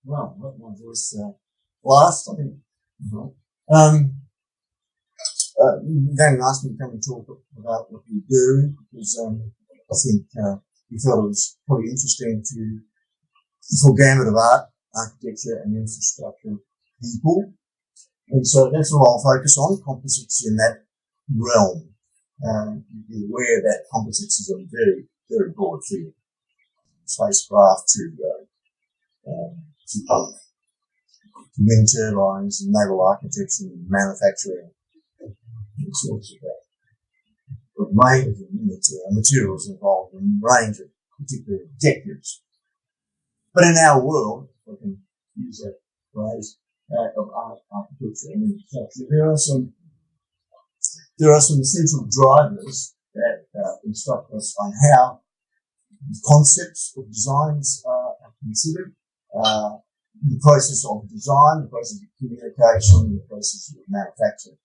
Well, let my voice last, I think. Dan asked me to come and talk about what we do, because I think we felt it was probably interesting to the full gamut of art, architecture and infrastructure people. And so that's what I'll focus on, composites in that realm. You're aware that composites is a very, very broad field. Spacecraft to wind turbines and naval architecture and manufacturing, all sorts of that. A range of materials involved in a range of particular objectives. But in our world, if I can use that phrase, of art, architecture and infrastructure, there are some essential drivers that instruct us on how concepts of designs are considered, the process of design, the process of communication, the process of manufacturing.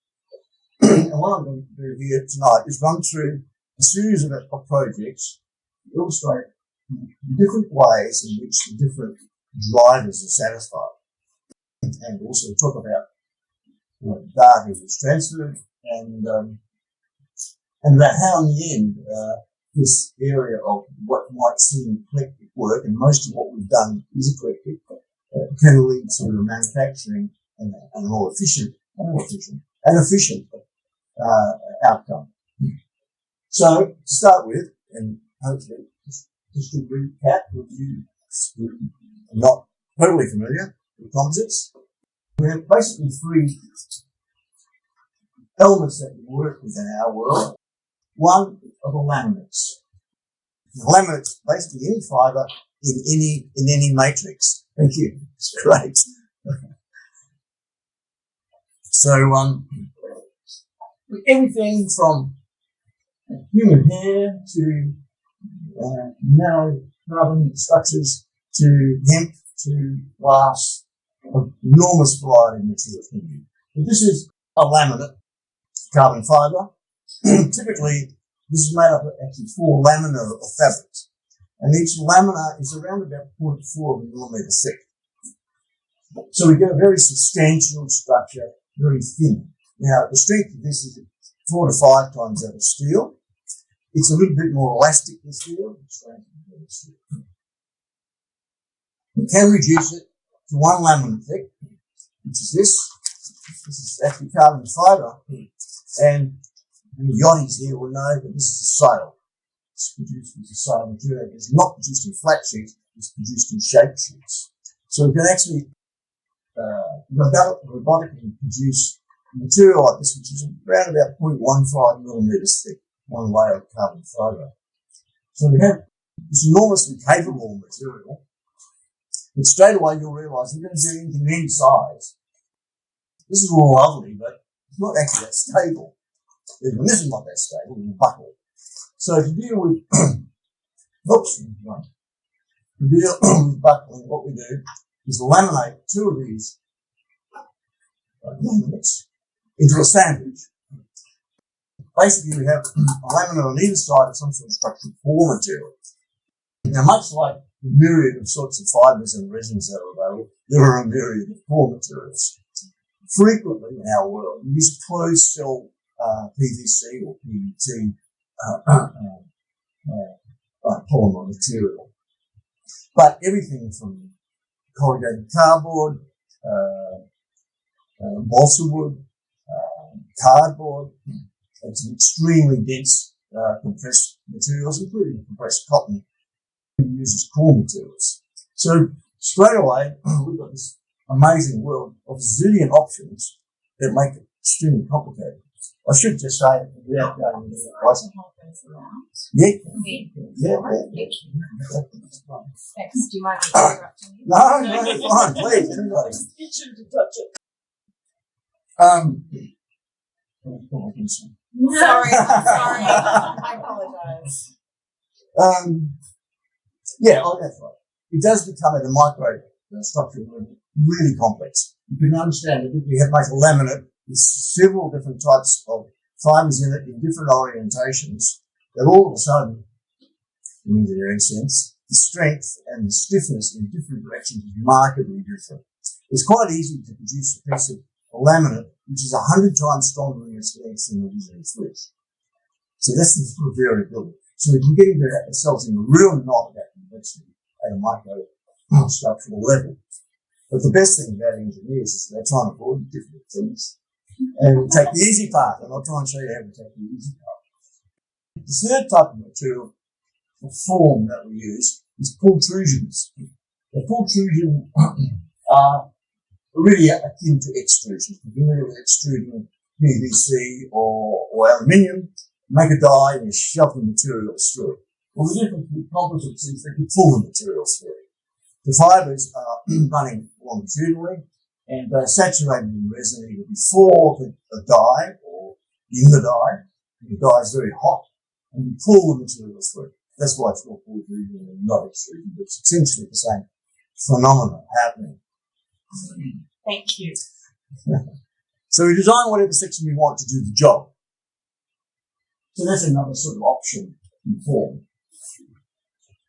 And what I'm going to do here tonight is run through a series of projects to illustrate the different ways in which the different drivers are satisfied, and also talk about data is transferred and about how in the end this area of what might seem eclectic work, and most of what we've done is eclectic, can lead to a manufacturing and a more efficient outcome. So to start with, and hopefully just to recap with you who are not totally familiar with composites, we have basically three elements that we work with in our world. One are the laminates. The laminates basically any fibre in any matrix. Thank you. It's great. So everything from human hair to nano carbon structures to hemp to glass, an enormous variety of materials can be. But this is a laminate carbon fibre. Typically, this is made up of actually 4 lamina of fabrics, and each lamina is around about 0.4 millimetre thick. So we get a very substantial structure, very thin. Now, the strength of this is 4 to 5 times that of steel. It's a little bit more elastic than steel. We can reduce it to 1 lamina thick, which is this. This is actually carbon fibre, and the yachties here will know that this is a sail. It's produced as a sail material. It's not produced in flat sheets, it's produced in shape sheets. So we can actually robotically produce material like this, which is around about 0.15 millimetres thick, one layer of carbon fibre. So we have this enormously capable material, but straight away you'll realise we're going to do anything any size. This is all lovely, but it's not actually that stable. And this is not that stable, it will buckle. So to deal with buckling, what we do is laminate 2 of these laminates into a sandwich. Basically, we have a laminate on either side of some sort of structural core material. Now, much like the myriad of sorts of fibres and resins that are available, there are a myriad of core materials. Frequently in our world, we use closed cell PVC or PET polymer material. But everything from corrugated cardboard, balsa wood, cardboard, and some extremely dense compressed materials, including compressed cotton, we use as core materials. So straight away, we've got this amazing world of zillion options that make it extremely complicated. I should just say, without going into the pricing. Yeah. Thanks. Do you mind interrupting me? No, fine, please. Get you to touch it. Sorry. I apologise. That's right. It does become at a micro structure really complex. You can understand that if you have make a laminate with several different types of fibres in it in different orientations, that all of a sudden, in engineering sense, the strength and the stiffness in different directions is markedly different. It's quite easy to produce a piece of laminate which is 100 times stronger in its length than it is in its width. So that's the sort of variability. So we can get into ourselves in a real knot about complexity at a micro structural level. But the best thing about engineers is they're trying to avoid difficult things. And we take the easy part, and I'll try and show you how we take the easy part. The third type of material or form that we use is pultrusions. The pultrusions are really akin to extrusions. We're really extruding PVC or aluminium, make a die, and you shove the materials through it. Well, the difference with composites is they can pull the materials through it. The fibres are running longitudinally, and they're saturated in resin either before the die or in the die. The die is very hot, and you pull the material through. That's why it's called pultrusion and not extrusion, but it's essentially the same phenomenon happening. Thank you. So we design whatever section we want to do the job. So that's another sort of option in form.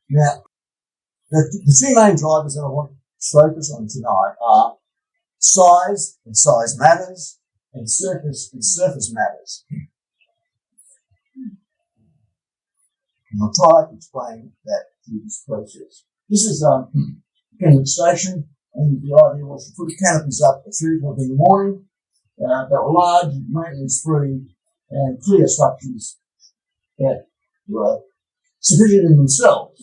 Now, the two main drivers that I want to focus on tonight are size, and size matters, and surface matters. And I'll try to explain that through this process. This is a Kenwood station, and the idea was to put the canopies up at 3 o'clock in the morning. They were large, maintenance-free, and clear structures that were sufficient in themselves.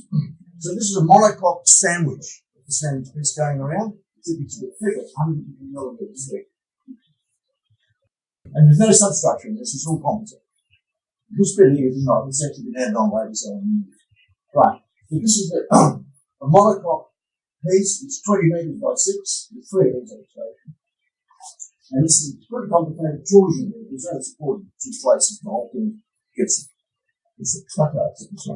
So this is a monocoque sandwich, the sandwich piece going around. It's a bit thicker, 100 millimeters thick. And there's no substructure in this, it's all composite. This bit here is not, it's actually been added on later, so I'm using it. Right. So this is a monocoque piece, it's 20 metres by 6, with 3 of these on the station. And this is pretty complicated torsion here. There's only support in 2 places, the whole thing gets it's a clutter.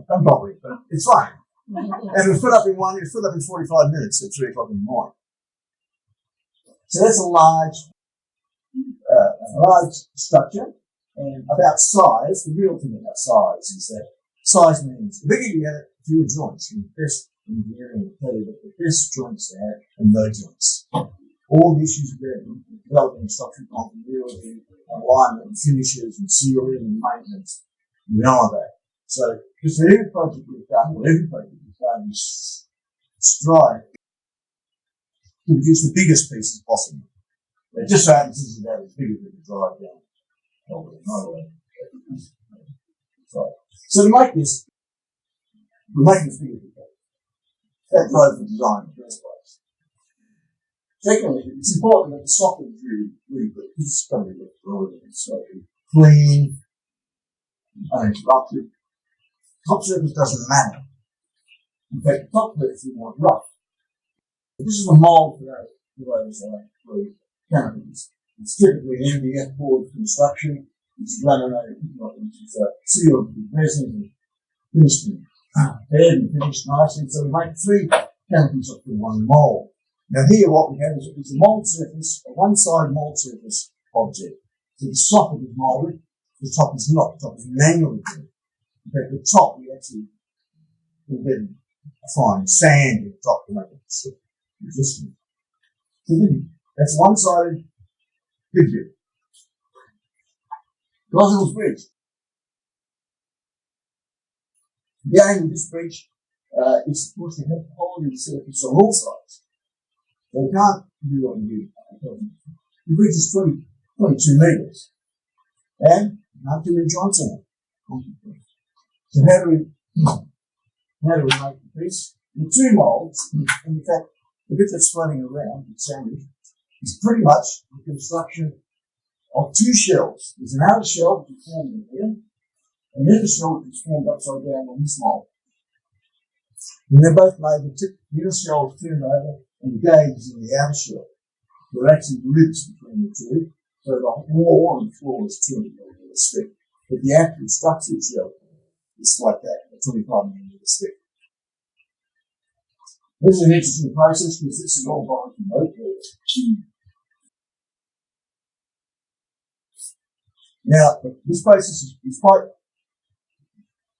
Don't bother it, but it's fine. And it was put up in 45 minutes at 3 o'clock in the morning. So that's a large structure. And about size, the real thing about size is that size means the bigger you get it, fewer joints. And the best engineering will tell you that the best joints to have are no joints. All the issues about developing structural continuity, alignment, and finishes, and sealing, and maintenance, you know that. So, because every project we've done, is strive to produce the biggest pieces possible. It just so happens this is about as big as we can drive down. So to make this, we're making this big as we can. That drove the design in the first place. Secondly, it's important that the socket is really good. This is going to be brilliant. It's going to be clean, uninterrupted. Top surface doesn't matter. In fact, the top surface we want rough. This is a mold for those canopies. It's typically an MDF board construction. It's laminated, it's sealed with resin and finished in bed and finished nicely. So we make 3 canopies up to 1 mold. Now here what we have is a mold surface, a one-side mold surface object. So the socket is molded, the top is not, the top is manually done. In fact, the top we actually embedded a fine sand in the top to make it resistant. So that's one-sided figure. Gosnell's bridge. The aim of this bridge is, of course, to have quality of surface on all sides. So we can't do what we do. The bridge is 22 metres. And not too many joints in it. So how do we make the piece? In 2 moulds, and in fact, the bit that's floating around, the sandwich, is pretty much the construction of 2 shells. There's an outer shell which is formed in here, and the other shell which is formed upside down on this mould. And they're both made, the inner shell is turned over, and the gauge is in the outer shell. There are actually ribs between the 2, so the wall and the floor is 2 millimetres thick. But the actual structural shell is like that, a 25 millimetres thick. This is an interesting process because this is all by remote. Now, this process is quite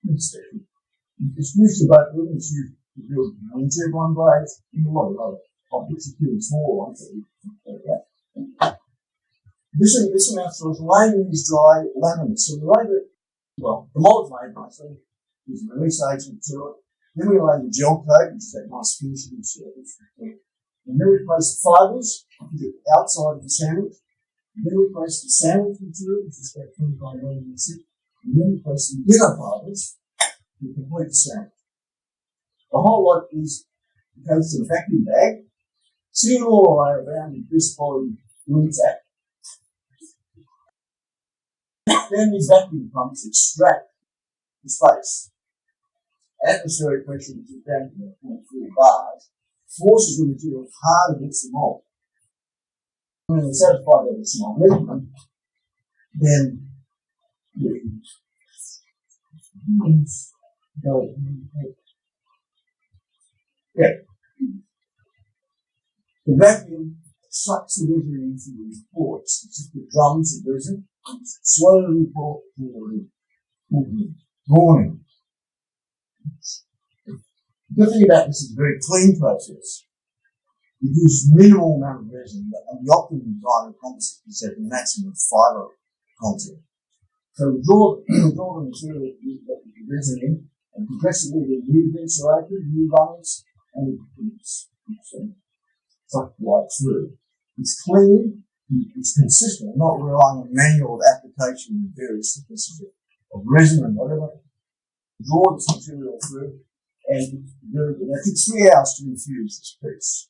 interesting. It's usually about it's used to build wind turbine blades, and a lot of other objects, including small ones that we can look at. This amounts to us laying these dry laminates. So we lay the mold's made nicely, there's a release agent to it. Then we lay the gel coat, which is that nice finishing surface. And then we place the fibres to the outside of the sandwich. And then we place the sandwich material, which is about 25 millimeters thick. And then we place the inner fibres to complete the sandwich. The whole lot goes to the vacuum bag, sealed all the way around with this quality glue tack. Then these vacuum pumps extract the space. Atmospheric pressure, which is down to 0.3 bars, forces the material hard against the mold. When we're satisfied that it's not movement, then we go. The vacuum sucks the resin into the ports, the drums of resin, and slowly pour it in. The good thing about this is a very clean process. We use minimal amount of resin, and the optimum design of composites is to have the maximum fibre content. So we draw the material that we put the resin in, and progressively we move insulators, new runners, and we put it suck right through. It's clean, it's consistent, not relying on manual application of various thicknesses of resin and whatever. Draw this material through, and it's very good. It takes 3 hours to infuse this piece.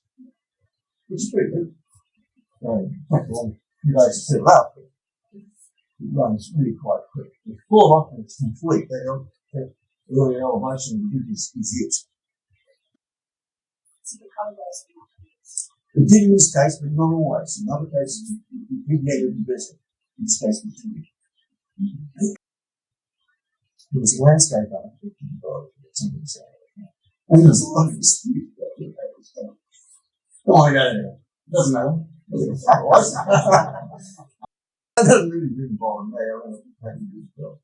It's pretty good. It takes a few days to fill out, but it runs really quite quick. It's full up and it's complete. The early elevation of the hood is it. It did in this case, but not always. In other cases, it did negative resin. In this case, it didn't. There was a landscape architect involved with something like that. And there's a lot of dispute about where that was going. Don't want to go there. It doesn't matter. That doesn't really bother me. I don't know how to do it well.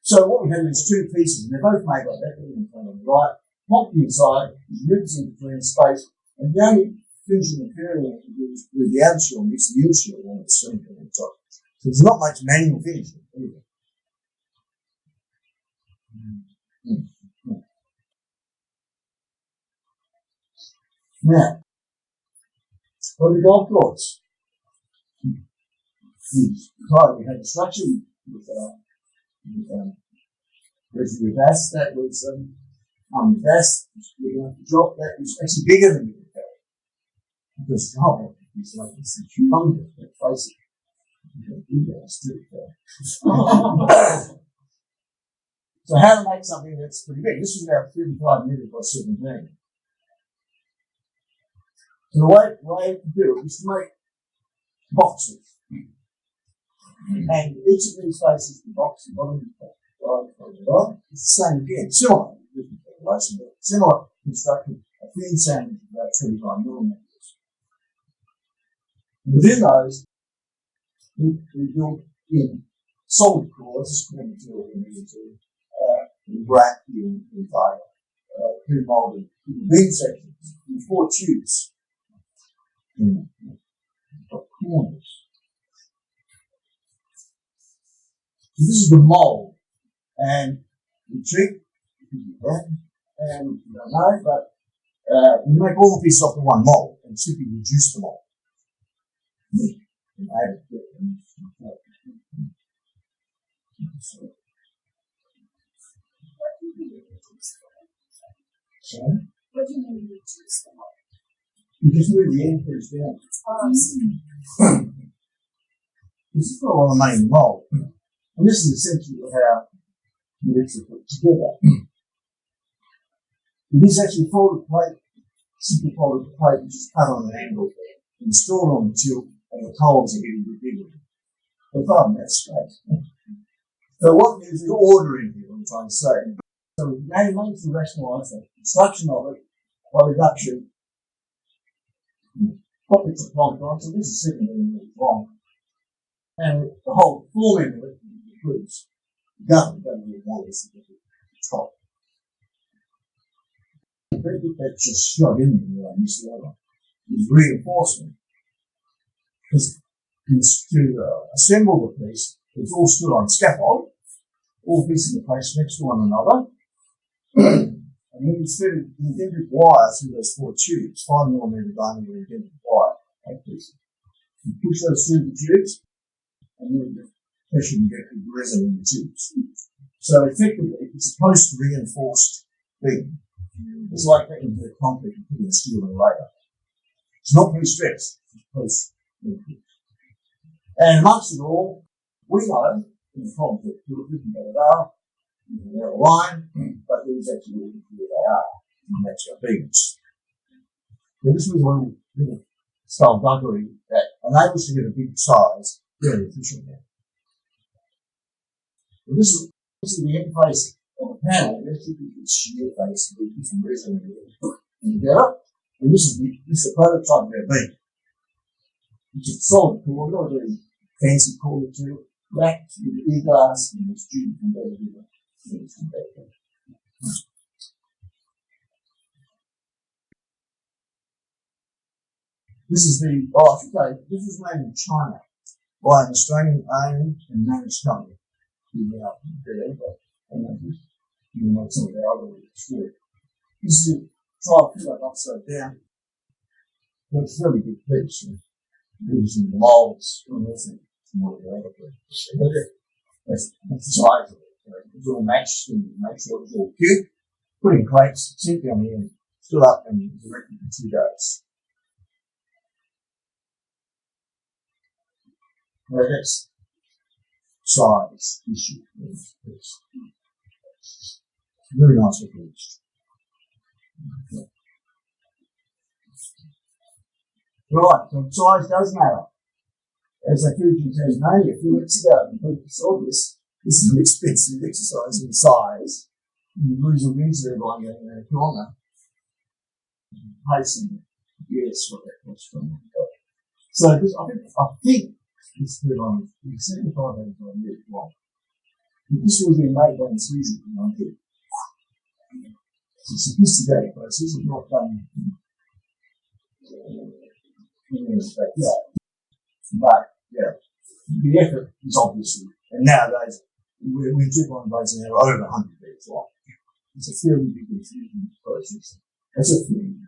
So what we have is two pieces, and they're both made like that. They're in front of the right. Popped inside, there's ribs in between space, and the only finishing material to do is with the outer shell mix the inner shell on the center on the top. So there's not much manual finishing either. Now, for the golf course, we had a structure with vast. That was vast. We're going to drop that. It's actually bigger than we could carry because the whole is like it's humongous. Let's face it. So how to make something that's pretty big? This is about 35 meters by 17. So the way to do it is to make boxes. And each of these faces the box, the bottom, it's the same again. Similar construction, a thin sandwich of about 25 millimeters. Within those, we build in solid core, this is core material we need to wrap in fibre, pre-molded beam sections in 4 tubes in the top corners. So this is the mold, and the trick, and you don't know, but we make all the pieces off the one mold and simply reduce the mold. Sorry? What do you mean reduce the mold? You just move the end piece down. This is what I want to make the mold. And this is essentially how the bits are put together. It is actually a folded plate, simple folded plate, which is cut on an angle and stored on the tilt, and the holes are getting a bit bigger. But apart from that, straight. So what is the order in here, I'm trying to say? So we managed to rationalise the construction of it by reduction. Pockets of polygon, so this is 7 millimeters long. And the whole forming of it includes the gut, more or less at the top. bit that's just shot in there on this level is reinforcement. Because to assemble the piece, it's all stood on scaffold, all pieces are placed next to one another, and then instead of indented wire through those 4 tubes, 5mm diameter indented wire, like this. You push those through the tubes, and then the pressure can get the resin in the tubes. So effectively, it's a post-reinforced thing. It's like taking the concrete and putting the steel in later. It's not pre-stressed, it's post-reinforced. And amongst it all, we know in the conflict, people looking at it are, they're a line, but these actually looking where they are, and that's our beams. So this was one little skullduggery that enables us to get a big size very efficiently. So this is the end face of the panel. Let's look at the shear face with different resin together. And this is the prototype of our beam. Which is solid core, we're not very fancy core material. Wrapped with ear glass and it's due from there to the This is the, this was made in China by an Australian owned and managed company. You know, some of the other story. This is a trial fit up upside down. It's a really good piece. Using the molds and everything. That's the size of it. It's all matched and make sure it's all cute. Put in crates, sink down here, and stood up and directed in 2 days. Well, that's size issue. It's very nicely finished. Right, so size does matter. As I told you in Tasmania a few weeks ago, and saw this is an expensive exercise in size. You lose a wings there by getting in a corner. Pacing, yes, what that costs from. So this, I think it's put on 75 years long. This was in made by the season, I think. It's a sophisticated process, it's not done but the effort is obviously, and nowadays we tip on blades and they're over 100 meters long. It's a fairly big infusion process. That's a thing.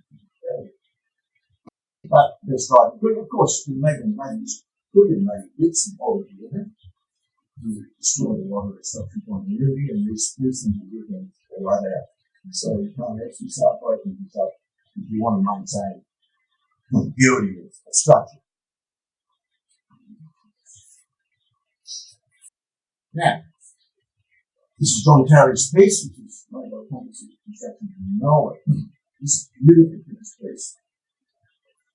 But that's right. But of course, we make bits and hold it together. We destroy a lot of the structure continuity, and these things are working all right out. So you can't actually start breaking things up if you want to maintain continuity of structure. Now, this is John Terry's piece, which is made by Composites construction in Norway. This is a beautifully finished piece.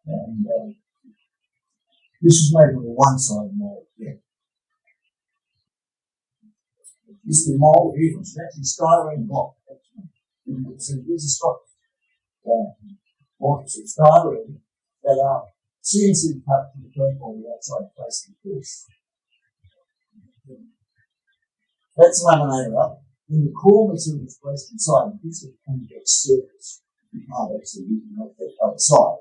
And this is made with a one-side mold again. This is the mold here, which is actually styrene block. So this is got blocks of styrene that are CNC cut to the point on the outside face of the piece. That's laminated up. Then the core material is placed inside and gives it a convex surface. You can't actually use the other side.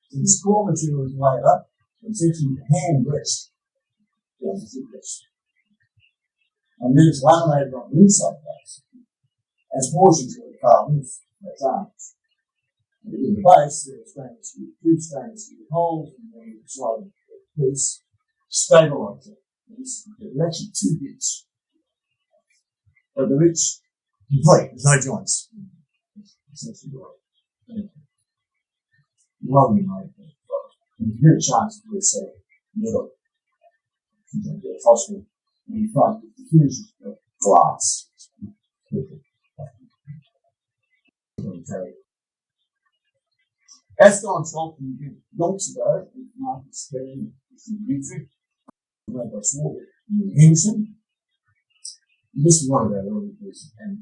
So this core material is laid up and essentially hand dressed down the thick dress. And then it's laminated on the inside face as portions of the carbon that's arms. And in the base, there are stainless steel, 2 stainless steel holes, and then the side of the piece stabilizer. There are actually 2 bits. But they're each complete, there's no joints. Essentially, right. Lovely made. And you get a chance to see middle. You can get a hospital in front of the fuses of glass. Aston Salton did months ago with Market Scanning in Dimitri. Made by Small in Henderson. This is one of our early pieces and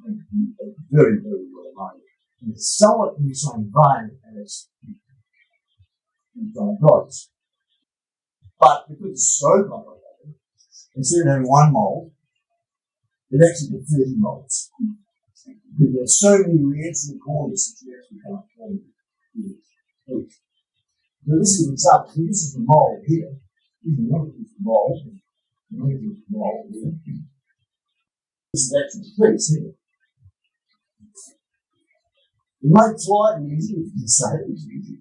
very, very well made. And it's somewhat in the same vein as gods. But because it's so complicated, instead of having 1 mold, it actually did 30 molds. There's so many re-entry corners that you actually can't form. Now this is an example. So this is the mold here. This is another piece of mold. Another piece of mold here. This is actually the piece here. It makes life easy, if you can say it was easy,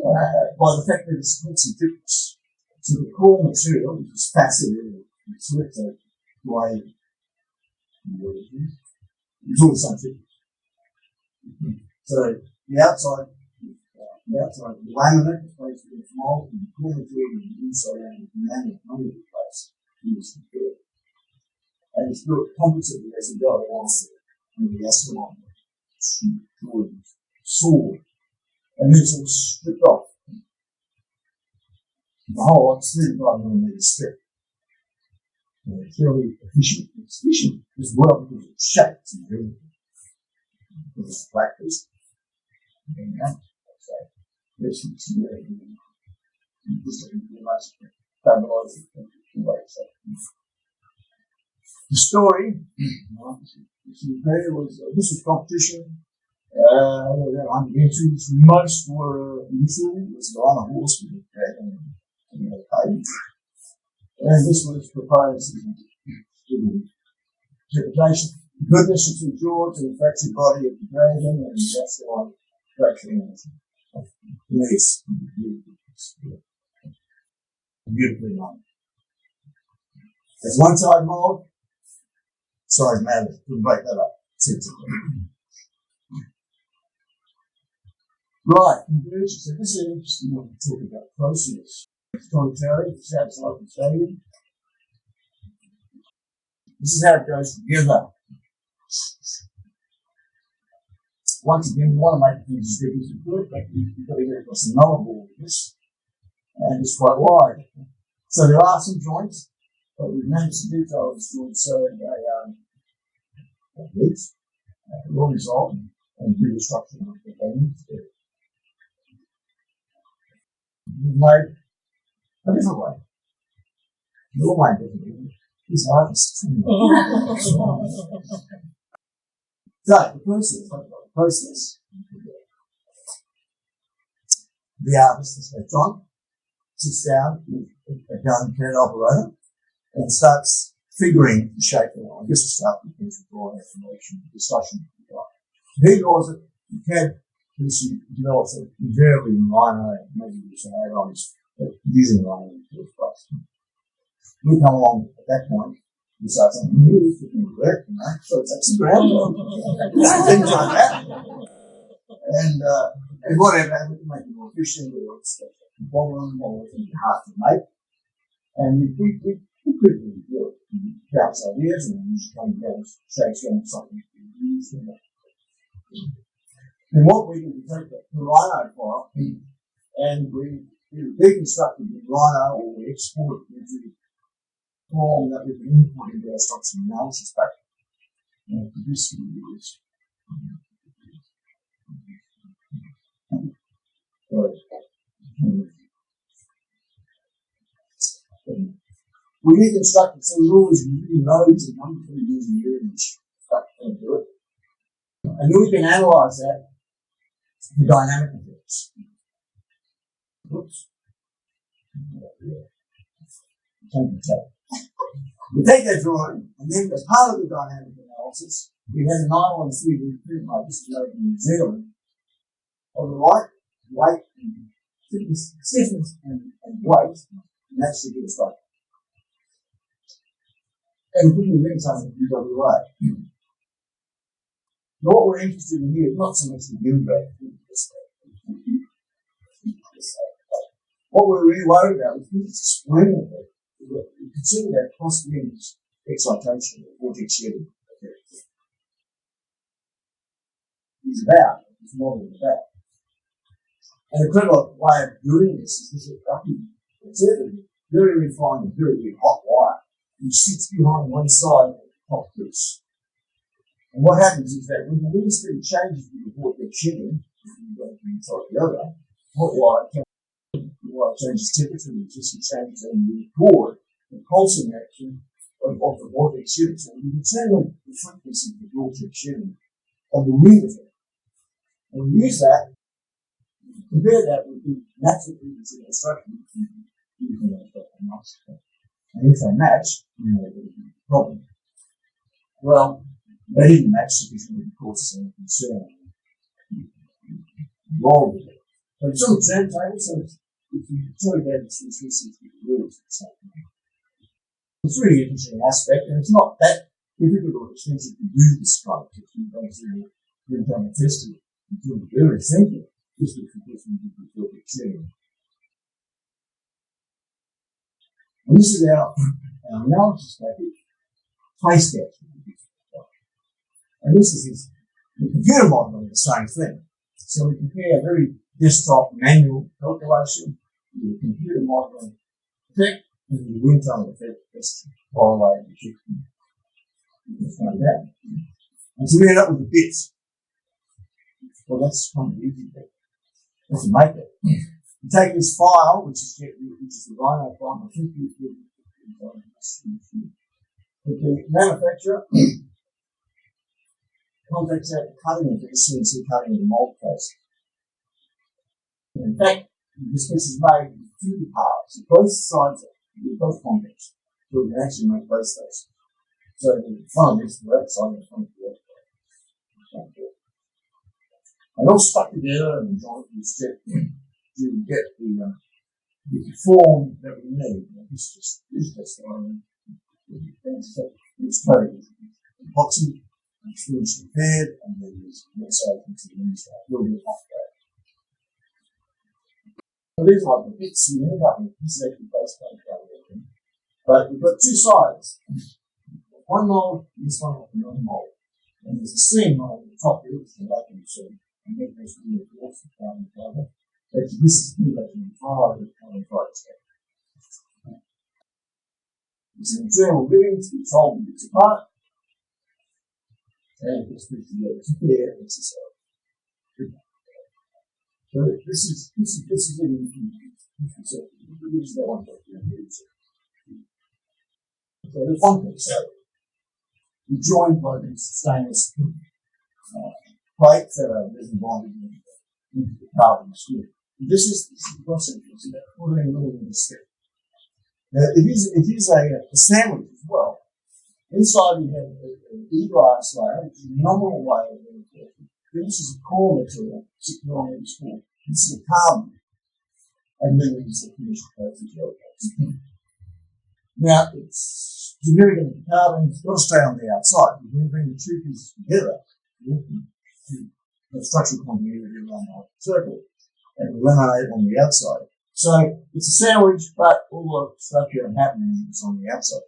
by the fact that it's got some thickness. So the core material, which is passive, it's left away. It's all the same thickness. So the outside, the laminate is placed with the mold, and the core material is the inside and the laminate under the place. And it's built compositely as a go along with the escalon, sword, and then it's all stripped off. The whole 35mm strip. It's really efficient. It's efficient as well because it's shaped and everything. Because it's a flat piece. So, this is just stabilize it. The story, this was competition. Most were initially, it was on a horse with a dragon and a page. And this was proposed interpretation. Goodness is withdrawn to the fractured body of the dragon, and that's why fracturing is beautifully done. There's one side mold, side matter. We'll break that up. Right, convergence. So this is an interesting one to talk about process. Contrary, it's outside the stadium. This is how it goes together. Once again, we want to make things as big as we could, but you've got to get across another wall with this, and it's quite wide. So there are some joints, but we've managed to detail this joint so they meet, will resolve, and do the structure of the thing. We've made a different way. Your way differently. These artists. So, the process. The artist is left on, sits down with a gun CAD operator, and starts figuring the shape of it. I guess it starts with pencil drawing information, discussion. He draws it, the CAD develops it invariably in Rhino, maybe with some add-ons, but using Rhino in the first place. We come along at that point, we start saying, this isn't correct, so it takes some ground. Things like that. And whatever, we can make it more efficient, or it's a problem, or it can be hard to make. And we quickly do it. Bounce ideas, and then you come down, shakes down something. And what we do is take the Rhino file, and we deconstruct it in Rhino, or we export it into the form that we can import into our structural analysis pack. And produce some videos. We deconstruct it, so we always review nodes and numbers we use in the image. Do it. And then we can analyze that the dynamic effects. Oops. We take that drawing, and then as part of the dynamic analysis, we have a nylon 3D print like this is over in New Zealand. On the right, weight, and stiffness, and weight, and that's the good stuff. And we can bring something to UWA. Now, what we're interested in here is not so much the build rate. What we're really worried about is it's a spring effect. We consider that cross-lens excitation or vortex shedding effect. It's about, it's model about. And a clever way of doing this is this it's a very refined and very, very hot wire. It sits behind one side of the top piece. And what happens is that when the wind speed changes with the vortex shedding, you go from inside the other, hot wire changes temperature, and resistance changes, and we record the pulsing action of the vortex shedding. So we can turn on the frequency of the vortex shedding of the wing effect. And we use that, compare that with the natural frequency of construction. And if they match, there's a problem. Well, they didn't match sufficiently to cause any concern. Wrong with it. But it's on the term table, so if you sort of get it's rules at the same time. It's a really interesting aspect, and it's not that difficult or expensive to do this kind of test. You've done a test of it. You do it, think it. Just look for different people to share. And this is our analysis package, place gaps. And this is the computer model of the same thing. So we compare a very desktop manual calculation with a computer modeling effect and the wind tunnel effect just correlate the shifting. You can find that. And so we end up with the bits. Well, that's kind of easy. Let's make it. You take this file, which is the Rhino file, I think you but the manufacturer contacts out the cutting of the CNC cutting of the mold case. In fact, this piece is made in two parts. Both sides, both contacts. So we can actually make both those. So the front is the left side and the front is the left side. And all stuck together and joined with strip to get the form that we need. It's just it's totally epoxy, and fluids prepared, and then there's next open to the inside. A little bit off that. So these are like the bits we end up with. This is actually base plate, but we've got two sides. One mold, this one off another mold. And there's a seam mold at the top here, which is the vacuum seam. And then there's the force of the fiber. This is the vacuum fiber that comes right there. It's an internal living to control the bits apart. And it's put together to clear exercise. So this is it. This is that one. So there's one piece. We joined by these stainless plates that are bonded into the carbon skin. This is the process. It's about 14 millimeters thick. Now, it is a sandwich as well. Inside we have an e-glass layer, which is a nominal layer of reinforcement. This is a core material, 6 millimeters core. This is a carbon. And then there's the finished coat, the gel coat. Now, it's significant the carbon, it's got to stay on the outside. You're going to bring the two pieces together to the structural continuity around the circle and laminate on the outside. So it's a sandwich, but all the structure happening is on the outside.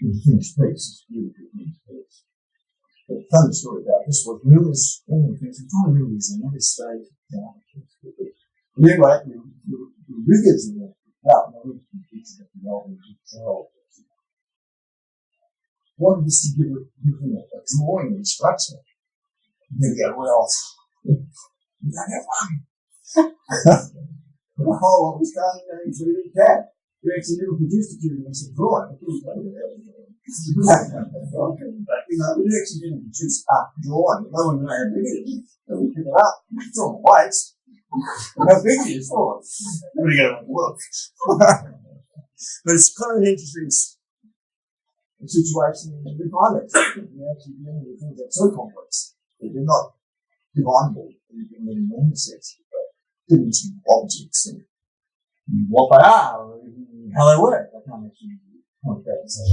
The finished piece is beautiful finished piece. But the funny story about this was Miller's all the things, we find Miller's in every stage. Anyway, the rigours of the part, I looked at the picture of the old control. Wanted us to give a drawing and structure. And they go, well, you don't have one. The whole lot was done in 3D CAD. We actually never produced a 2D drawing. I couldn't tell you that. But, we actually didn't produce a drawing. No one knew how big it is. So we pick it up, it's on the weights. How big it is for it. Everybody go to work. But it's kind of an interesting situation in the finance. We're actually dealing with things that are so complex that they're not divinable in the normal sense, but dimensional objects and what they are, or how they work. I can't actually point that and say,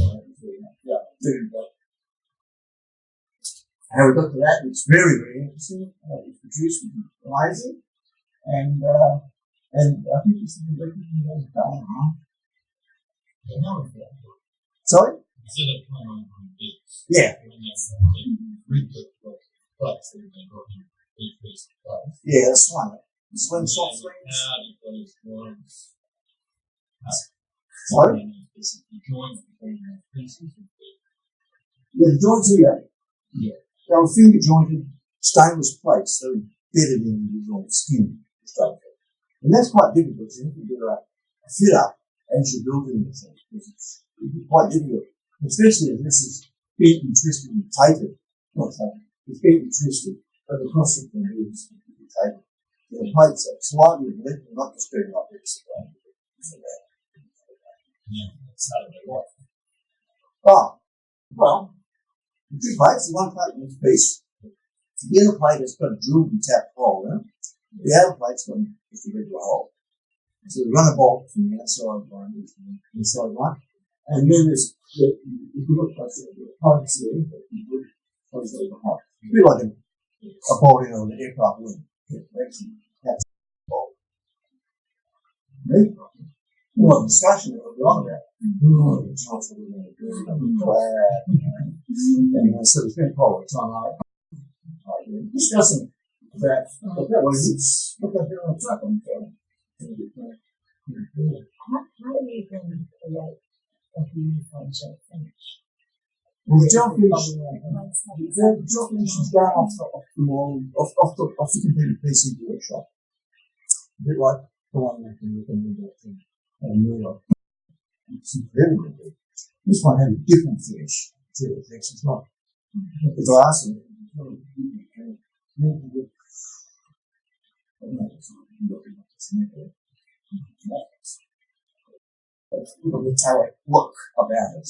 how we got to that, it's very, very interesting. It's produced with amazing. And I think it's been recognized all the time, huh? Sorry? Yeah. Yeah, that's fine. Slim soft slings. Sorry? Yeah, the joints here. Yeah. They were finger jointed stainless plates that were bedded in the skin structure. And that's quite difficult. So you can do a fit up as you're building the thing, because it's quite difficult, especially if this is bent and twisted and tapered. Not tapered, it's bent and twisted, but the cross section is tapered. So the plates are slightly left, not just being like this. Yeah, that's how they work. Oh, well, the two plates, the one plate in each piece, the inner plate has got a drilled and tapped hole in it. The outer plate's got just a regular hole. So we run a bolt from the outside one into the inside one. And then there's, if you look closely at the pipes there, you would close over the hole. It's a bit like a bolt in an aircraft wing. Actually, that's a bolt. Well, discussion that we're on about. It's not what we're going to do. And so we spent quite a lot of time discussing about what it is. Look up there on the truck. How do you then create a uniform gel finish? Well, gel finish is done off the completed PCDG workshop. A bit like the one that can look at it's incredible. This one had a different finish to the things. It's not the glass and a metallic look about it.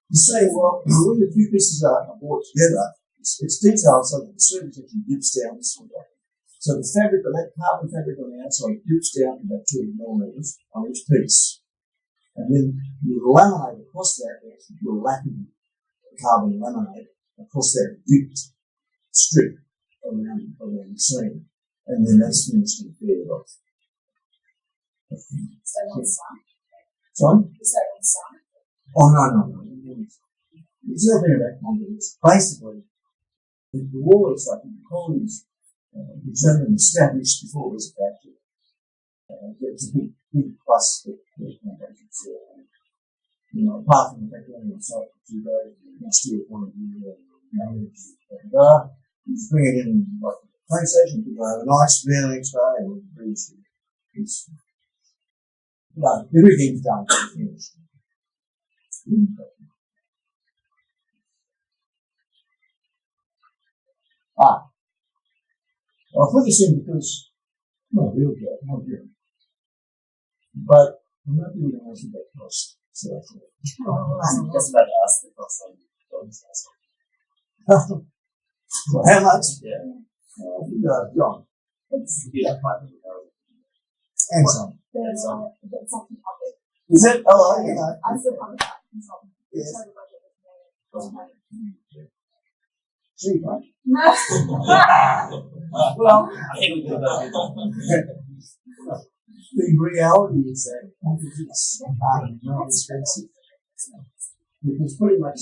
You say, well, when the two pieces are brought together, it's detailed so that the surface actually dips down this way. So the fabric on that carbon fabric on the outside dips down to about 2 millimeters on each piece. And then you laminate across that, you're lapping the carbon laminate across that dipped strip around the seam. And then that's finished and cleared off. So on site? Sorry? Is that on site? Oh, no. It's nothing about confidence. Basically, the wall is like the colonies determined and established before it was a factory. It's a big plus that apart from the fact that on site for 2 days, you still want to do manage, you just bring it in like the train station, people have a nice meal next day, and it's no, everything's done to finish. I'll put this in because not real good, not real. But I'm not really going to answer that cost. So that's it. I'm just about to ask the cost on Well, how much? Yeah. John. It's like 500,000. And some. The second topic. Is it? Oh, you know. I still have that consultant. Yes. So the budget is very Cheap, right? No. Well, I think we can go the reality is that composites are not expensive. Because pretty much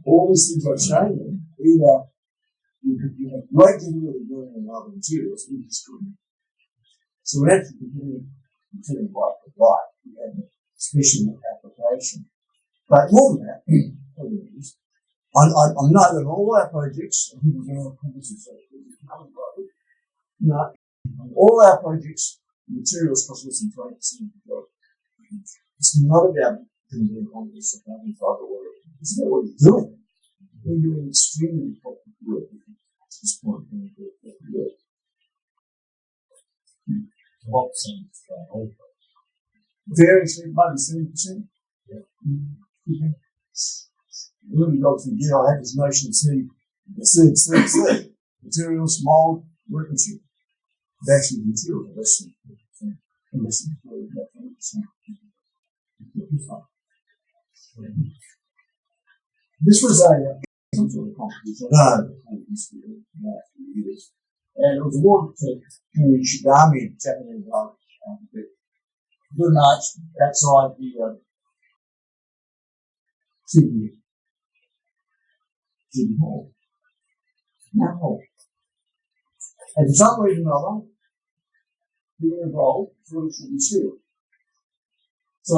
all these things I've shown you, either you have great difficulty doing in other materials, we just couldn't. So we're actually continuing right for light. We have a special application. But more than that, I know that all our projects, all our projects, materials cost less than 20% of the job. It's not about doing composites or carbon fiber work. It's about what you're doing. We're doing extremely popular work at this point in the work. What percent of Very slim, maybe 70%. Yeah. Really got to get, I have this notion of C, materials, mold, workmanship. But actually, the materials are less than 20%. This was some sort of competition. And it was awarded to Henry Shigami, Japanese architect. Good night outside the City Hall. Now, and for some reason or other, he got involved for it should be sealed. So I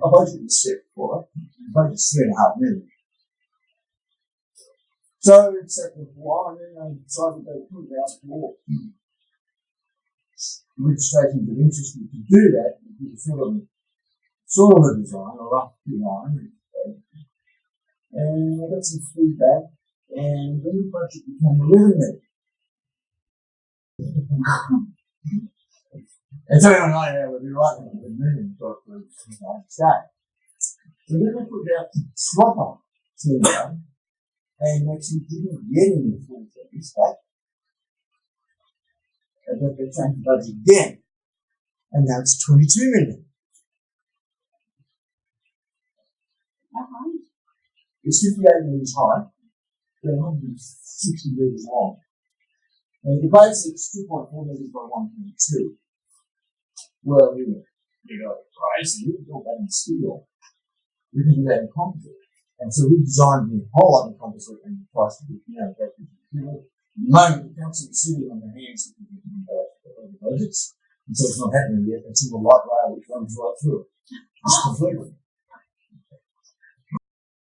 budgeted a step for it. I budgeted $3.5 million. So it's at the while, and then I decided they put it out for war. registrations of interest, we could do that. We could sort of a design, a rough design, and I got some feedback, and then the budget became 11 million. And so everyone I know would be right on the million for the United States. So then we put out proper tender, and actually didn't get any full tenders back. And then they changed the budget again, and now it's 22 million. It's 58 metres high, 160 metres long. And the base is 2.4 metres by 1.2. Well, we got crazy. We built that in steel. We can do that in composite. And so we designed the whole lot in composite and priced it, back to the people. At the moment, the council is sitting on their hands with the budgets. And so it's not happening yet until the light rail which runs right through it. It's completely.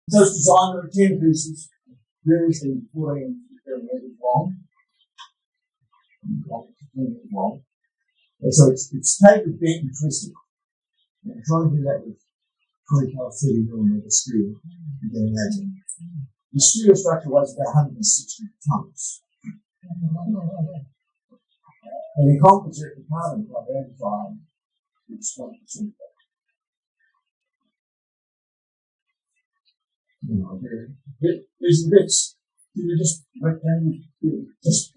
So it's designed over 10 pieces, variously 14 metres long. And so it's tapered, bent, and twisted. And I'm trying to do that with 25, 30 millimetre steel. You can imagine. The steel structure weighs about 160 tonnes. And in composite, the carbon club antified is 20% of that. These are bits. They're just rectangles. Just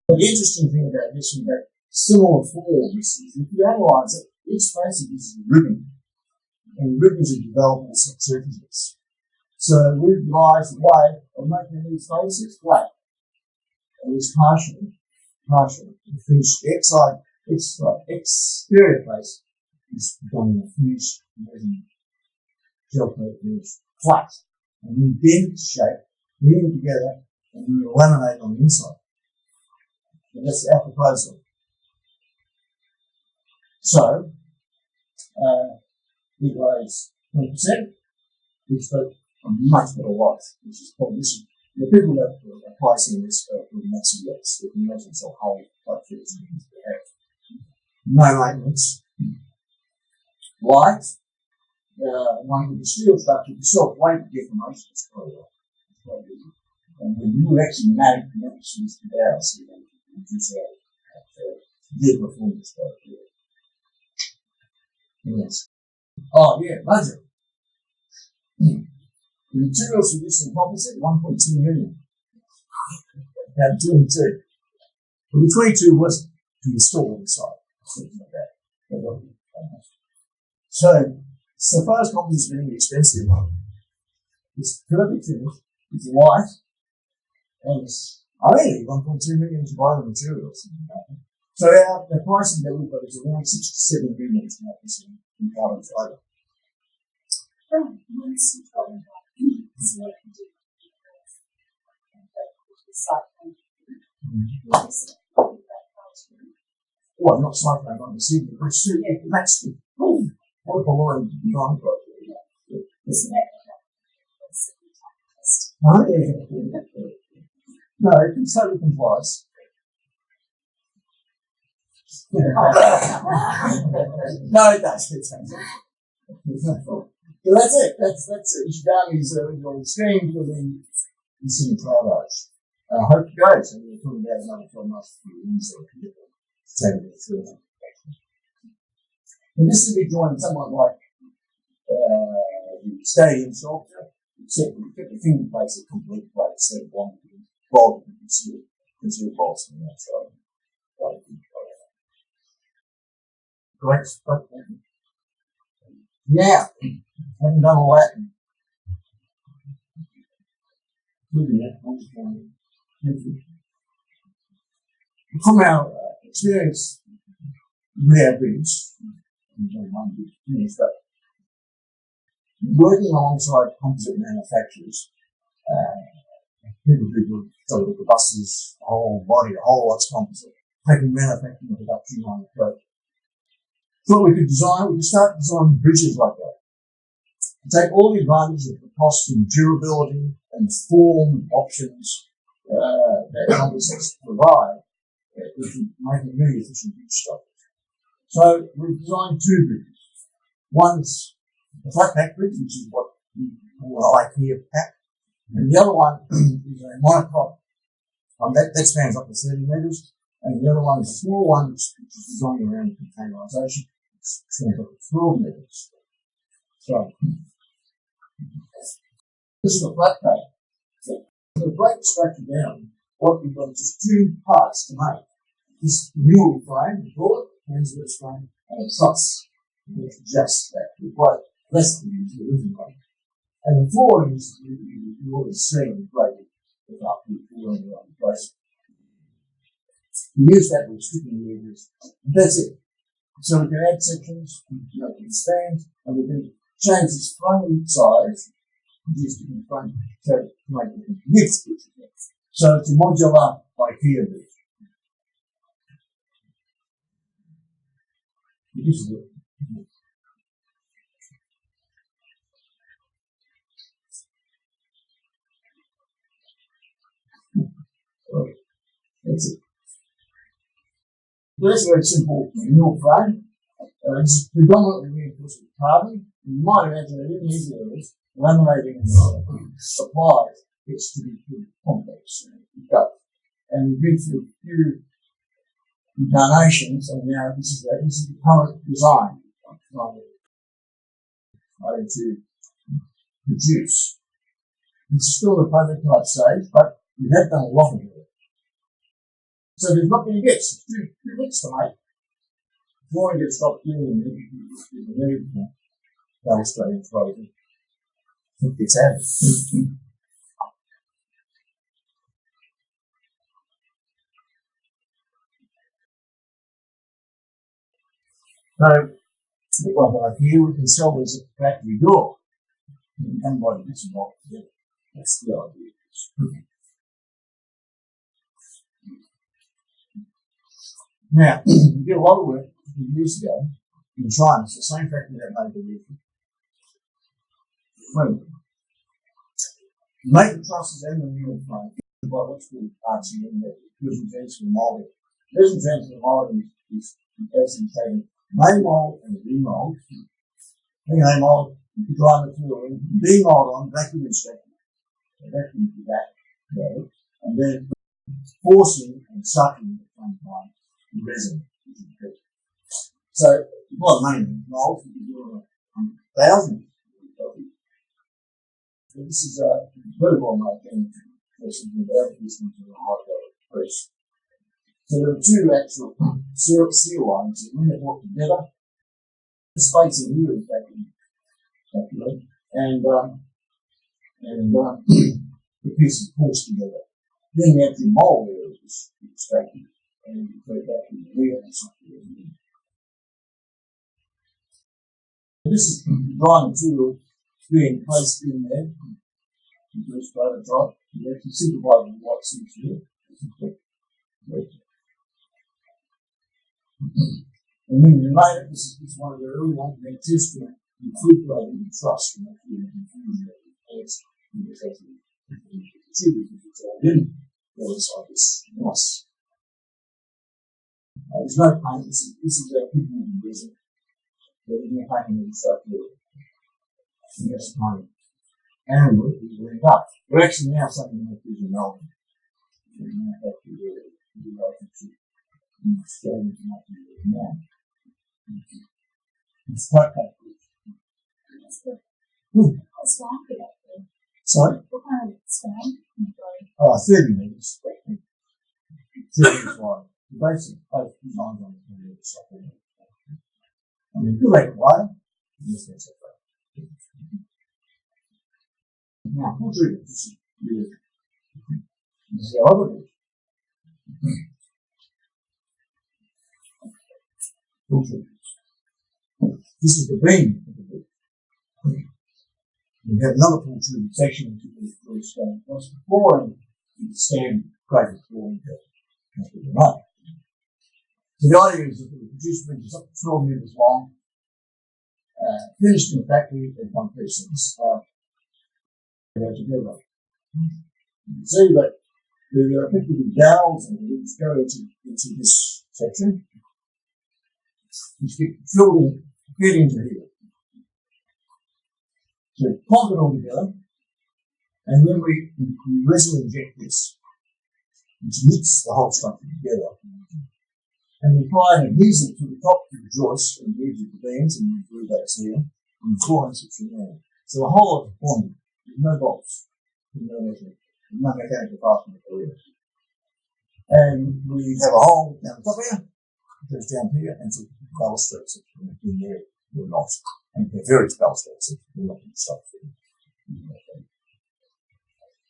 the interesting thing about this is that similar forms is if you analyse it, each face of this is a ribbon. And ribbons are developable surfaces. So we've devised a way of making these faces flat. And it's partially. The finished exterior face is done in a finished resin gel coat finish flat. And we bend it to shape, bring them together, and we laminate on the inside. And that's our proposal. So, it weighs 20%, which got a much better life, which is probably this. The people that are pricing this for massive yachts, they can imagine so whole like this. No maintenance. Light. One with the steel structure, the self-weight deformation is quite well. And when you actually make connections to ours, you reduce our good performance right here. Yes. Oh, yeah, budget. The materials for this in composite, 1.2 million. Now, 22. Well, the 22 was to install inside. Something like that. So far as composite is being expensive, it's perfect finish, it's light, and it's only 1.2 million to buy the materials. So the pricing that we've got is around 6 to 7 million to make this in carbon fibre. Well, not cyclone, I'm assuming, but that's the what a line design project. Oh, yeah. No, it totally complies. No, it does. So that's it. That's it. Ishigami's on the screen for the Sydney Clouds. I hope it goes. And we're talking about another 12 months for the inside people. Take it through. And this will be joined somewhat like the stadium sculpture, except we put the finger plates a complete plate instead of one bolt you can see bolts on the outside. Great stuff. Yeah, haven't done all that. From our experience, we have been but working alongside composite manufacturers, people who do the buses, the whole body, the whole lot's composite, taking manufacturing and production on the go. Thought we could start designing bridges like that. Take all the advantage of the cost and durability and form options that composites provide, we can make a really efficient bridge structure. So we've designed two bridges. One's a flat pack bridge, which is what we call an IKEA pack, and the other one is a monocrop. That spans up to 30 metres, and the other one is a small one, which is designed around containerisation, which spans up to 12 metres. So this is a flat pack. So to break the structure down, what we've got is just two parts to make. This mule frame, we call it, hands frame, and a truss, which adjusts that. We're quite less than the original one. And the flooring is, you already seen, graded up with flooring around the place. We use that with stripping levers, and that's it. So we can add sections, we can expand, and we can change this frame size, reduce different frame, to make it width. So it's a modular IKEA bridge. This is it. That's it. That's a very simple mule frame. It's predominantly reinforced with carbon. You might imagine that in these areas, laminating supplies gets to be pretty complex. And we've been through a few incarnations, and now this is the current design I'm trying to produce. It's still a prototype stage, but we have done a lot of it. So there's not many bits. There's two bits to make. Before I get stopped doing it, the Australian frozen. It's out. So, like here, we can sell this at the factory door. You can come by the bits and bobs. That's the idea. Now, we did a lot of work a few years ago in China. It's the same factory that made the vehicle. Well, make the trusses and the mule frame by what's called RTM, fusion transfer molding. Fusion transfer molding is basically taking main mold and demold. Taking A mold, you dry material in, demold on, vacuum extract, vacuum to that, and then forcing and sucking at the same time the resin. So, a lot of money in molds, you can do thousands. So this is a very well made thing for something about this into a high level press. So there are two actual seal lines that when they're brought together, the spacing here is accurate, and the pieces forced together. Then the actual mold area is extracted and you put it back in the rear and something. This is the dry material being placed in there. You first try to dry. You have to supervise the white seams here. And when you made it, this is one of the early ones, they tested it, incorporated the truss to make it confusion of the pants. And there's actually contributed to it. Then there was like this nice. There's no paint. This is our pigment resin. There's no paint in the structure. And that's the kind of animal that we end up. We're actually now something like this in Melbourne. We now have to do a relationship in Australia to make it now. It's quite good. That's good. Good. What's like it actually? Sorry? What kind of stand? 30 metres. 30 metres wide. The basic designs on the software. I mean, good rate wide. Yes, that's okay. Now, pull through this. This is our other bit. Pull through. This is the beam of the bit. We have another pull through section which is really strong. Once the flooring, you stand greater flooring to So the idea is that we produce bridges up to 12 metres long, finished in the factory as one piece. They go together. You can see that The effectively barrels and things go into this section, which get filled in, fed into here. So pop it all together, and then we resin inject this, which knits the whole structure together. And we apply an adhesive to the top of the joist and adhesive to the beams, and we glue that here, and the floor and sits in there. So the whole lot is bonded. There's no bolts, no mechanical fastening at all. And we have a hole down the top here, it goes down here, and some balustrades in there, or not. And they're various balustrades, we're not going to stop there.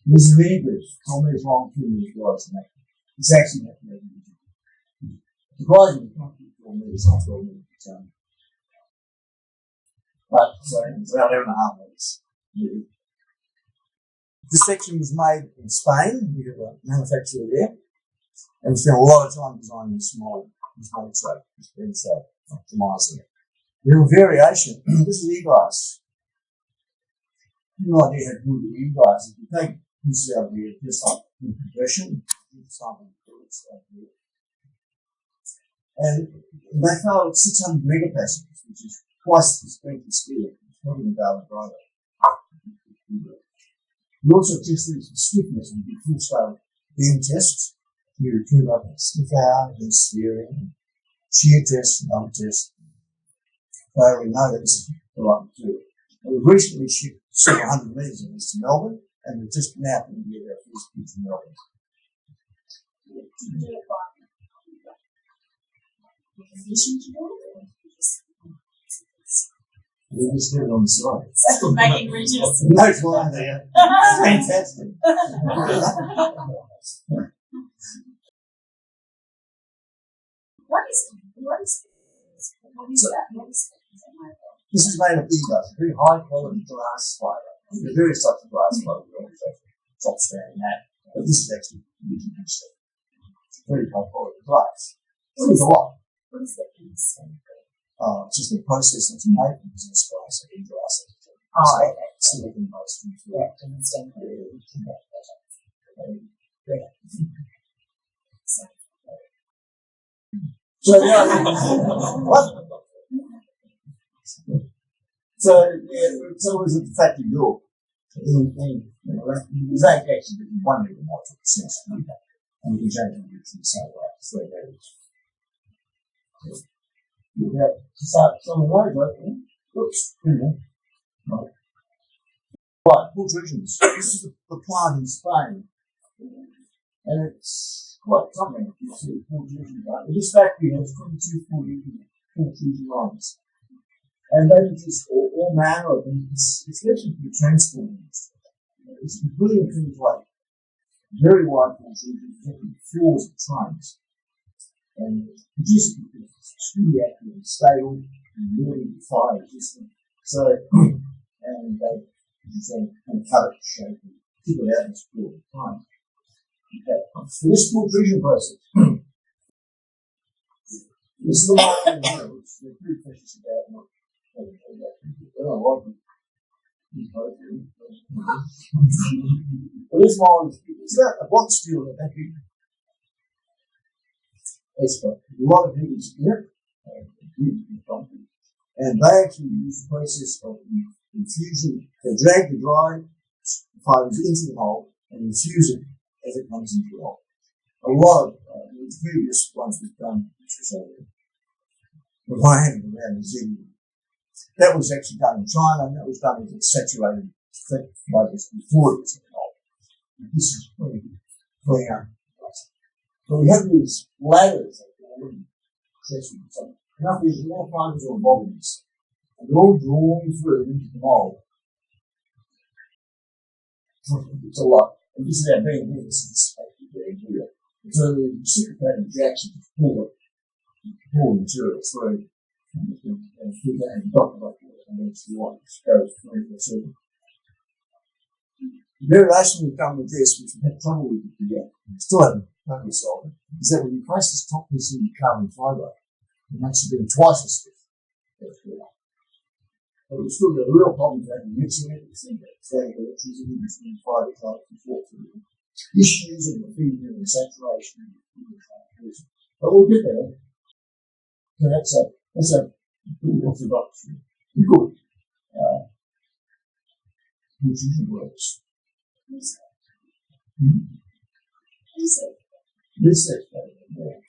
This is the English, told me it's wrong to me as well as that. It's actually not the surprisingly, it's not 4 meters, not 12 meters. But, so, it's about 11.5 meters. This section was made in Spain. We have a manufacturer there. And we spent a lot of time designing this model tray, this beam tray, optimizing it. The little variation, this is e-glass. No idea how good the e-glass is. You take pieces out of here, just like in compression, and they found 600 megapascals, which is twice the strength of steel. It's probably about a driver. We also tested the stiffness and did full scale beam tests. We recruit up stiff hour, and steering, shear tests, and other tests. So we know that this is the right material. And we've recently shipped several hundred metres of this to Melbourne, and we're just now going to get our first kit to Melbourne. We just did it on the side. Making bridges. No flying there. Fantastic. What is that? This is made of e-glass, very high quality glass fibre. There are various types of glass fibre, top strand and that, but this is actually really good stuff. Very high quality glass. It was a lot. What is that instant? It's just the process that's made from this glass and e-glass. Oh, okay. Silicon based. Yeah, to understand. So, what? So it was at the factory door. It was actually one of them, what took sense. And we can change it in the same way. So some of those opening. Oops. Right, pultrusions. This is the plant in Spain. And it's quite something if you see pultrusion plant. This factory has 22 pultrusion lines. And they produce all manner of things, especially for the transport industry. It's completely things like very wide pultrusions, floors of trains. And produce it because it's extremely accurate and stable and really fire resistant. So, and they and cut it, shape it, keep it out in this floor of time. Okay. So this pultrusion process, this is the one which we're pretty precious about. But this one is about a block steel that big. It's got a lot of heat in it, and they actually use the process of infusion. They drag the dry fibers into the hole and infuse it as it comes into the hole. A lot of the previous ones we've done, which was with my hand around New Zealand. That was actually done in China, and that was done with saturated fibers before it was in the hole. This is pretty clear. So we have these ladders that are accessories. So enough of these more fibers or bobbins, and they're all drawn through into the mold. It's a lot. And this is our being here, this is here. So the reciprocating reaction to pull the material through and through that and drop it like that, and then it's the one that goes through the circle. The variation we've done with this, which we've had trouble with it yet, still haven't totally solved it, is that when you place this top piece in the carbon fibre, it makes it being twice as stiff. But we've still got a real problem with that mixing it, it's the electricity between fibre types and fork through. issues of the feeding and saturation. But we'll get there. So that's a pretty orthodox, good, nutrition works. Research, yeah.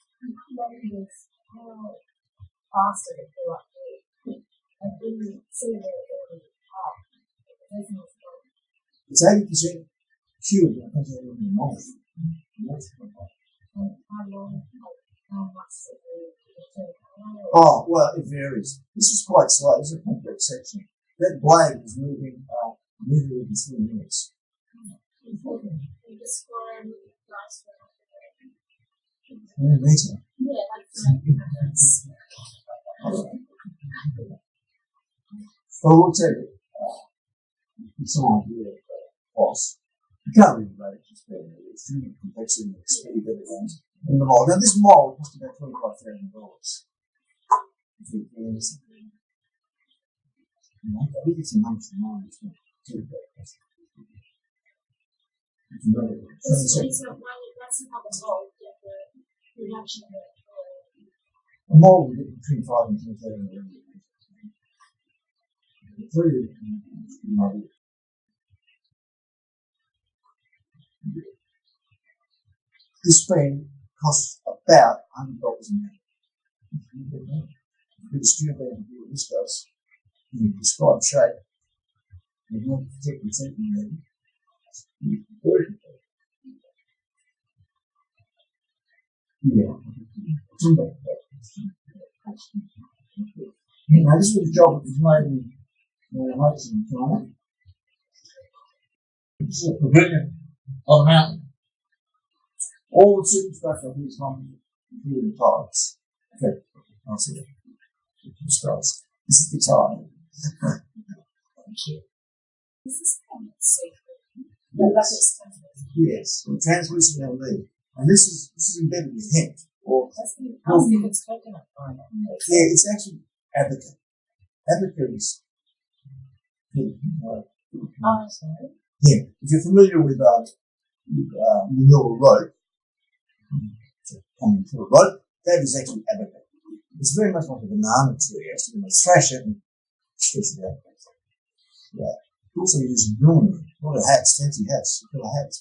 How fast did it go up there? I didn't see where it really It's 80% cured, I think, in the north. how long, how much did it take? Oh, well, it varies. This is quite slow. This is a complex section. That blade is moving within 3 minutes. You just want last Amazing. yeah, that's Well, we'll tell you, it's an idea of cost. You can't really rate it just there. It's really complexity and speed of everything. And the mold. Now, this mold costs about $25,000. If you can understand. I think it's a month to mine. It's not too bad. it's not money, that's not the whole, the reduction of it. A mold will get between 5 and 10,000. This pen costs about $100 a man. If you student to do what this does, you describe shape, you want to protect the technique, Now, this was a job that was made in China. This is a pavilion on a mountain. All the superstructure of these homes, including the tiles. Okay, I'll see it. This is the tile. Thank you. This is kind of secret. Yes, or translucent LED. And this is embedded with hemp. Or I think it's coconut fiber. yeah, it's actually abaca. Abaca is Sorry. hemp. If you're familiar with manure rope, common for a rope, that is actually abaca. It's very much like a banana tree, actually. When they thrash it and fish it out. Yeah. Also using millinery. A lot of hats, fancy hats. Look at the hats.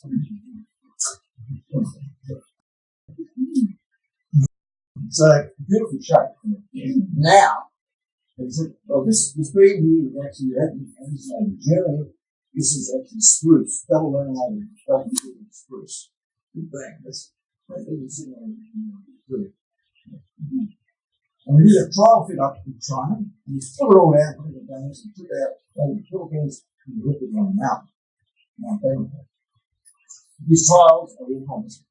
So, beautiful shape. Now, this green here is actually, this Germany, this is actually spruce, double laminated, double spruce. Big bang, that's sitting on the and we did a trial fit up in China, and we put it all out, put it down, and took out the Philippines and left it on the mountain. Mount Bangkok. These trials are all promising.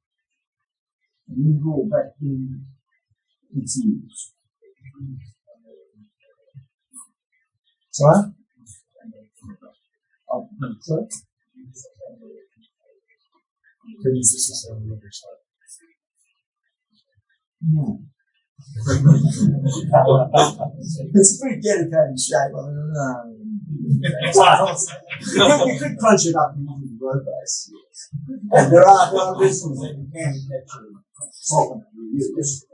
And we go back in its use. Sorry? Sorry? Can you use this on the other side? No. It's a pretty dedicated shape. I mean, you could crunch it up using the road base. And there are reasons that you can actually soften it and reuse it.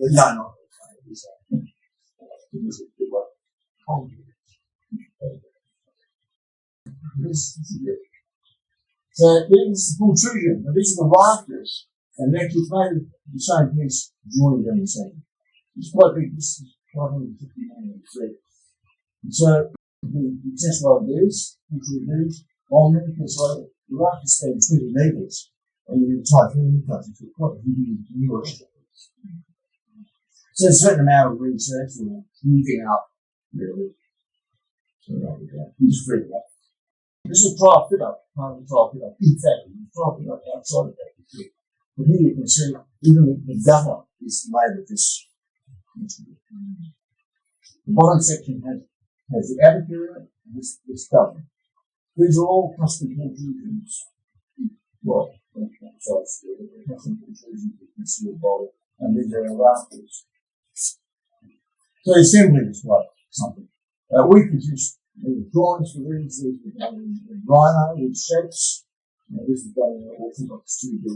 No, not so this is protrusion. Now these are the rafters, and they're actually made of the same piece joined in the same. It's quite big. This is 550 feet. So the test like this, these, on them, because like the rafters spend 20 meters, and you get typhoon cuts into quite a heavy newer. So there's a certain amount of research or moving up, really. So we just bring it up. This is a trial fit up, part of the trial fit up. In fact, the trial fit up outside of that. But here you can see even the gutter is made of this material. The bottom section has the aperture and this gutter. These are all custom protrusions. Well, custom protrusions with concealed body, and then there are rafters. So the assembly is like something. We produce drawings for these with rhino with shapes, This is done in orthodox 2D,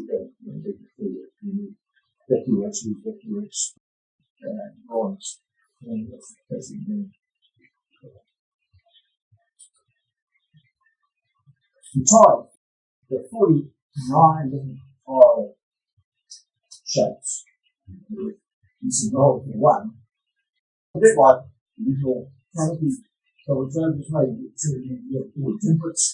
vector-X, drawings. And that's basically the tile. There are 49 different tile shapes. This is all for one. A bit like the visual canopy. So it's over this way you get all the templates.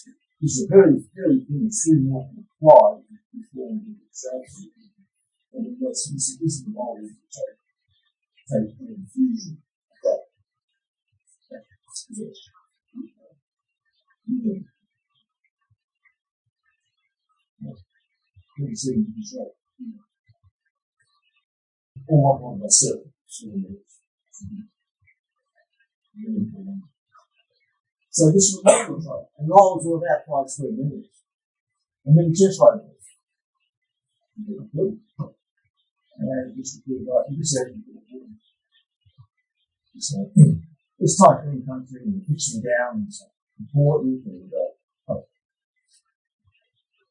This is a very, very thin skin that can apply before you get shapes. And this is the model you take an infusion of that. Yes. You can see the shape. Or one myself. So this is what we try. And rolls are about 5 square meters. And then just like this. And just like this. It's tight in the country and pitching down is important.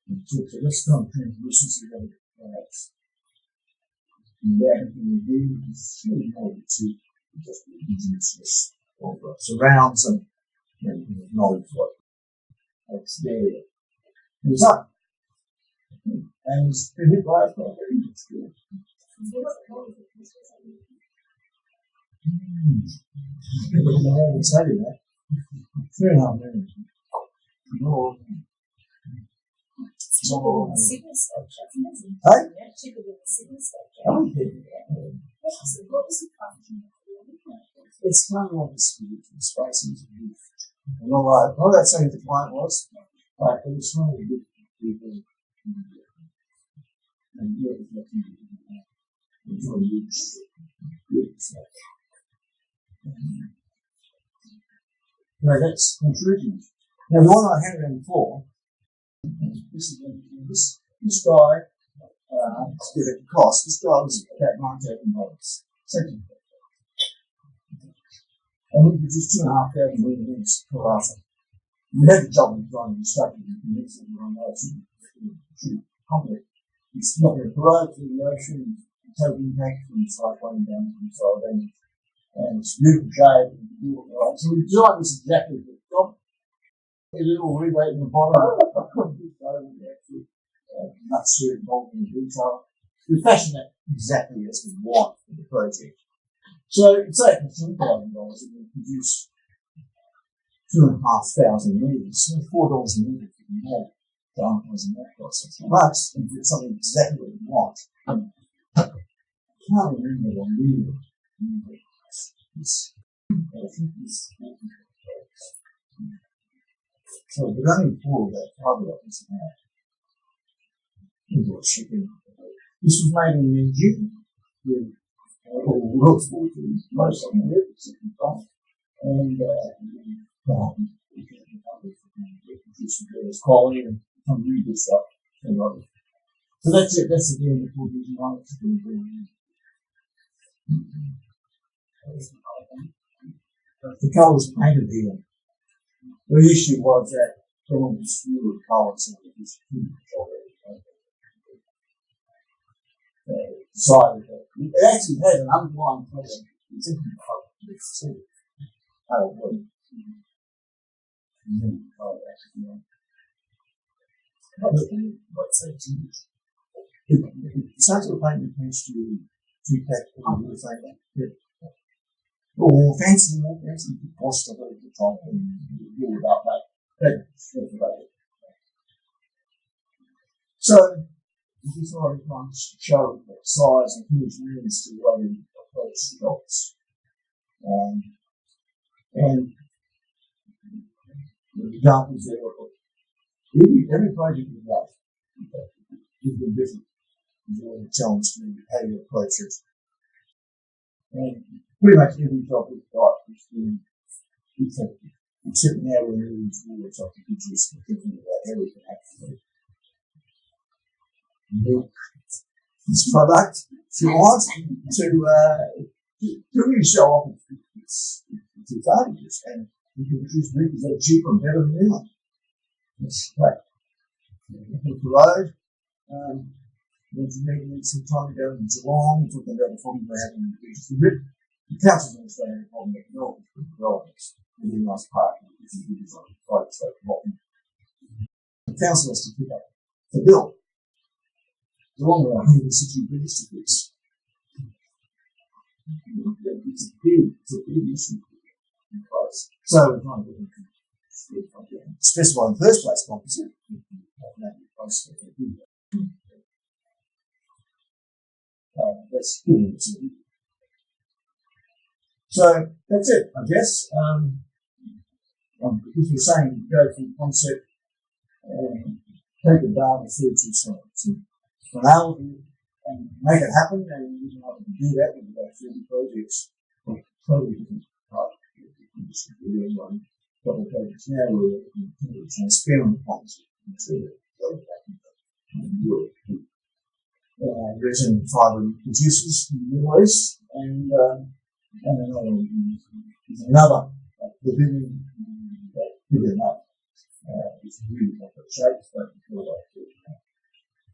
And so let's come translucency of it. And that can be really more to just reduce this of surrounds and knowledge what's there. And it's up. And it's been hit by a problem. It's good. I haven't said it that. 3.5 minutes. No. Sickness sculpture. Hey? Cheaper than the sickness sculpture. Oh, yeah. What was the function of the It's kind of like a spiritual spaces. I'm not that saying the client was, but it was trying to get people and yeah, it's like enjoy good stuff. Now that's conclusions. Now the one I had around before, this guy, to give it the cost, this guy was about $9,000. Second. And we produced 2,500 units per hour. We had the job of designing the structure and convinced that we're on that to complex. It's not going to corrode through the ocean, total impact from the cyclone down from the soil damage. And it's beautiful shade and beautiful light. So we designed this exactly for the job. A little rebate in the bottom. Not certain involved in the detail. We fashioned that exactly as we want for the project. So it's say for $3,000 it will produce 2,500 meters, $4 a meter if you more downwards in that process. But if it's something exactly what you want, I can't remember what really so we're only for that cover up is now. This was made in Nigeria with most of them and quality and some really good stuff. So that's it. That's the game that we'll be on to do. The colours painted here. The issue was that someone was fewer colours and it was too much already. Decided that it actually has an underlying problem. It's in the colour. It's how it works. What's that to you? It sounds like a paint tends to pack on the thing. Or fancy, cost of it at the top and deal about that. So, this is already trying to show the size and huge means to the way we approach the dots. And the examples there are every project we've got is been different. It's really a challenge to me how you approach it. And pretty much every job we've got is been effective, except now we're moving towards like indigenous and thinking about how we can actually milk this product, if you want, to really show off its advantages. And we can produce milk that are cheaper and better than anyone. That's great. the road. Maybe some time ago in Geelong, talking about the problem we're having in the beach for grip. The council's in Australia had a problem at Melbourne with developments. Really nice park, which is good design, private state blocking. The council has to pick up the bill. Geelong are 160 bridges to fix. It's a big issue. So we're trying to specify in the first place composite. That's good. So that's it, I guess. If you're saying go from concept and take the data through to finality and make it happen, and you can do that with about 30 projects, totally different type of couple of projects now where we're transparent concept into Europe. Resin fibre producers in the Middle East, and another pavilion that big enough. It's really complex shape,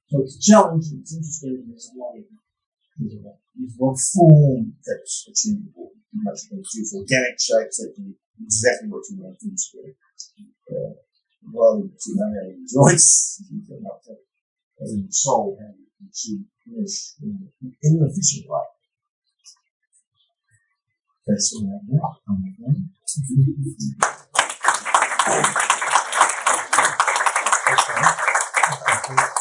so it's a challenge. It's interesting. There's a lot of form that's achievable. Much more choose organic shapes that do exactly what you want them to do. Rather than joints, you can have to solve how you can achieve finish in an efficient way. That's all I have now.